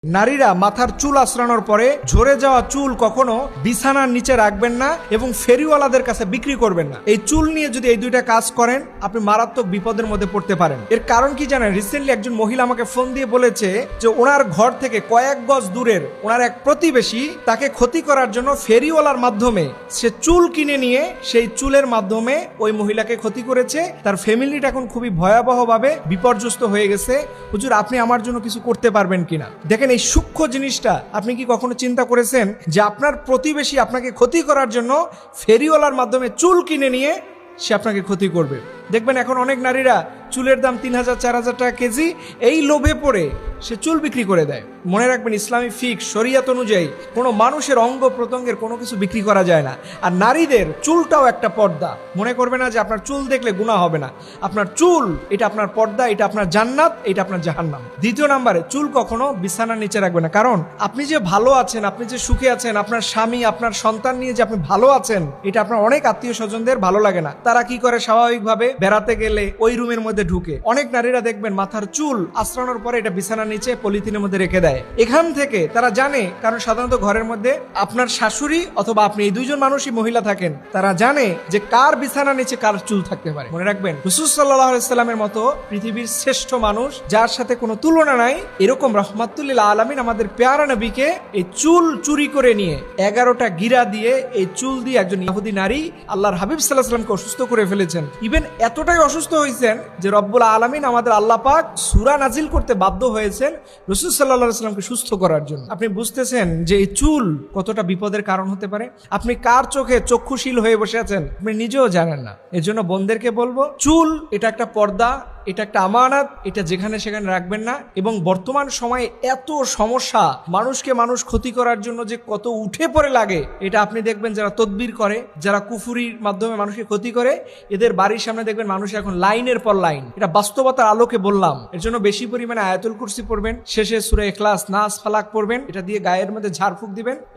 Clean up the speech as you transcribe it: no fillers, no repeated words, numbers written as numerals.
নারীরা মাথার চুল আঁচড়ানোর পরে ঝরে যাওয়া চুল কখনো বিছানার নিচে রাখবেন না এবং ফেরিওয়ালাদের কাছে বিক্রি করবেন না। এই চুল নিয়ে যদি এই দুইটা কাজ করেন আপনি মারাত্মক বিপদের মধ্যে পড়তে পারেন। এর কারণ কি জানেন? রিসেন্টলি একজন মহিলা আমাকে ফোন দিয়ে বলেছে যে ওনার ঘর থেকে কয়েক গজ দূরের ওনার এক প্রতিবেশী তাকে ক্ষতি করার জন্য ফেরিওয়ালার মাধ্যমে সে চুল কিনে নিয়ে সেই চুলের মাধ্যমে ওই মহিলাকে ক্ষতি করেছে। তার ফ্যামিলিটা এখন খুবই ভয়াবহভাবে বিপর্যস্ত হয়ে গেছে। হুজুর, আপনি আমার জন্য কিছু করতে পারবেন কিনা? দেখেন, এই সূক্ষ্ম জিনিসটা আপনি কি কখনো চিন্তা করেছেন যে আপনার প্রতিবেশী আপনাকে ক্ষতি করার জন্য ফেরিওয়ালার মাধ্যমে চুল কিনে নিয়ে সে আপনাকে ক্ষতি করবে? দেখবেন এখন অনেক নারীরা চুলের দাম ৩,০০০ ৪,০০০ টাকা কেজি, এই লোভে পড়ে সে চুল বিক্রি করে দেয়। মনে রাখবেন, ইসলামী ফিকহ শরিয়ত অনুযায়ী কোনো মানুষের অঙ্গ প্রত্যঙ্গের কোনো কিছু বিক্রি করা যায় না। আর নারীদের চুলটাও একটা পর্দা। মনে করবে না যে আপনার চুল দেখলে গুনাহ হবে না। আপনার চুল এটা আপনার পর্দা, এটা আপনার জান্নাত, এটা আপনার জাহান্নাম। দ্বিতীয় নাম্বারে, চুল কখনো বিছানার নিচে রাখবে না। কারণ আপনি যে ভালো আছেন, আপনি যে সুখে আছেন, আপনার স্বামী আপনার সন্তান নিয়ে যে আপনি ভালো আছেন, এটা আপনার অনেক আত্মীয় স্বজনদের ভালো লাগে না। তারা কি করে? স্বাভাবিকভাবে বেড়াতে গেলে ওই রুমের মধ্যে ঢুকে। অনেক নারীরা দেখবেন মাথার চুল আঁচড়ানোর পরে এটা বিছানার নিচে পলিথিনের মধ্যে রেখে দেয়। এখান থেকে তারা জানে, কারণ সাধারণত ঘরের মধ্যে আপনার শাশুড়ি অথবা আপনি এই দুইজন মানুষই মহিলা থাকেন, তারা জানে যে কার বিছানার নিচে কার চুল থাকতে পারে। মনে রাখবেন, রাসূল সাল্লাল্লাহু আলাইহি সাল্লামের মতো পৃথিবীর শ্রেষ্ঠ মানুষ যার সাথে কোনো তুলনা নাই, এরকম রাহমাতুল লিল আলামিন আমাদের পেয়ারা নবীকে এই চুল চুরি করে নিয়ে 11টা গিরা দিয়ে এই চুল দিয়ে একজন ইহুদি নারী আল্লাহর হাবিব সাল্লাল্লাহু আলাইহি ওয়াসাল্লামকে অসুস্থ করে ফেলেছেন। ইভেন এতটাই অসুস্থ হয়েছেন যে রব্বুল আলামিন আমাদের আল্লাহ পাক সূরা নাজিল করতে বাধ্য হয়েছেন রাসূল সাল্লাল্লাহু আলাইহি ওয়াসাল্লামকে সুস্থ করার জন্য। আপনি বুঝতেছেন যে এই চুল কতটা বিপদের কারণ হতে পারে? আপনি কার চোখে চক্ষুশীল হয়ে বসে আছেন আপনি নিজেও জানেন না। এজন্য বোনদেরকে বলবো, চুল এটা একটা পর্দা, এটা একটা আমানত, এটা যেখানে সেখানে রাখবেন না। এবং বর্তমান সময়ে এত সমস্যা, মানুষকে মানুষ ক্ষতি করার জন্য যে কত উঠে পড়ে লাগে, এটা আপনি দেখবেন যারা তদবির করে, যারা কুফুরির মাধ্যমে মানুষকে ক্ষতি করে, এদের বাড়ির সামনে দেখবেন মানুষ এখন লাইনের পর লাইন। এটা বাস্তবতার আলোকে বললাম। এর জন্য বেশি পরিমাণে আয়াতুল কুরসি পড়বেন, শেষে সূরা ইখলাস, নাস, ফালাক পড়বেন, এটা দিয়ে গায়ের মধ্যে ঝাড়ফুঁক দিবেন।